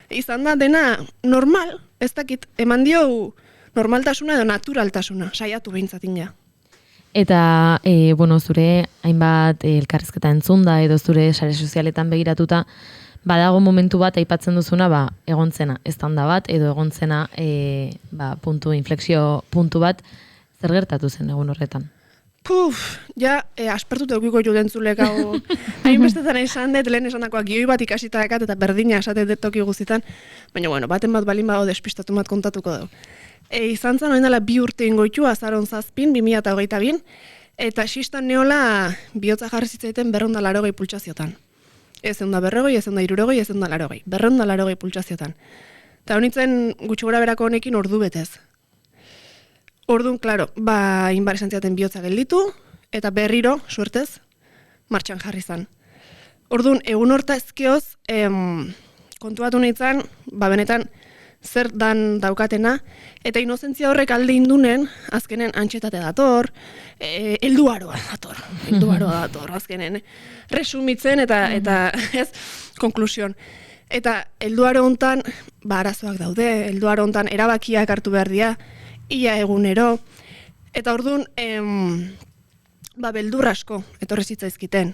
izan da dena normal, ez dakit, eman dio normaltasuna edo naturaltasuna, saiatu behintzatin ja. Eta, zure hainbat elkarrizketa entzunda edo zure sare sozialetan begiratuta, badago momentu bat aipatzen duzuna, egontzena estanda bat edo egontzena inflexio puntu bat, zer gertatu zen egun horretan? Aspertut eukiko judentzulek hau, hainbestetan esan dut, lehen esan dakoak gioi bat ikasita dekat eta berdina esatet toki guztietan, baina baten bat balin bago despistatu bat kontatuko dugu. Izan zen oindela 2 urte ingoitu, azaron 7, 2022, eta sistan neola bihotza jarri zitzaiten 280 pultsaziotan. Ez eunda 40, ez eunda 60, ez eunda 80, 280 pultsaziotan. Eta honitzen gutxi gora berako honekin ordu betez. Orduan, klaro, inbar esan ziaten bihotza gelditu, eta berriro, suertez, martxan jarri zan. Orduan, egun horta ezkioz, kontuatu nintzen, benetan, zer dan daukatena, eta inozentzia horrek alde indunen, azkenen antxetate dator, helduaroa dator, azkenen, resumitzen eta ez, konklusion. Eta helduaro hontan, arazoak daude, helduaro hontan erabakiak hartu behar dira, ia egunero, eta orduan, beldur asko, etorri zitzaizkiten,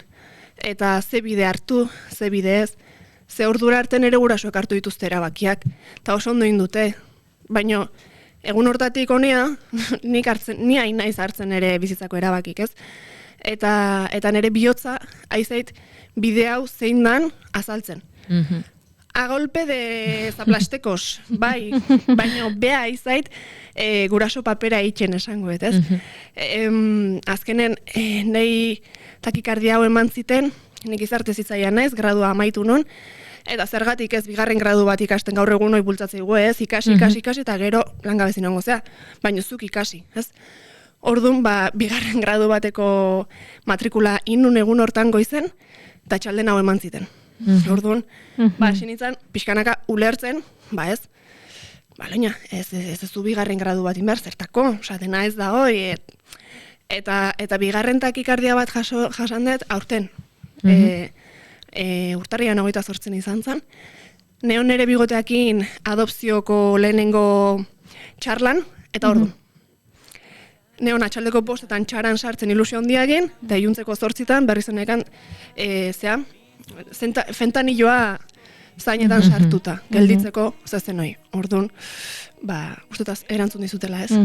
eta ze bide hartu, ze bide ez, ze ordura arten ere gurasoek hartu dituzte erabakiak, eta oso ondo indute, baina egun hortatik honea, ni hain naiz hartzen ere bizitzako erabakik, ez? Eta nire bihotza, aizait, bide hau zein dan azaltzen. A golpe de zaplastekos, baina bea aizait, guraso papera itxen esango, ez? Azkenen, nahi takikardia hau eman ziten, nik izarte zitzaian naiz, gradua amaitu non, eta zergatik ez bigarren gradu bat ikasten gaur egun hoi bultzatzeigu ez, ikasi, eta gero langabezin ongo zea, baina zuk ikasi, ez? Orduan, bigarren gradu bateko matrikula innun egun hortan goizen, eta txalden hau eman ziten. Orduan, sinitzen, pixkanaka ulertzen, ez? Baina, ez du bigarren gradu bat inber, zertako, dena ez da hoi, eta bigarren takikardia bat jasan dut aurten. Urtarrian 28 izan zen. Neon ere bigoteakin adopzioko lehenengo txarlan, eta ordu. Neon atxaldeko 5 txaran sartzen ilusio handiagin, eta iluntzeko 8 berriz honekan, fentanilloa zainetan sartuta, gelditzeko zezen hoi. Orduan, ustutaz erantzun dizutela ez.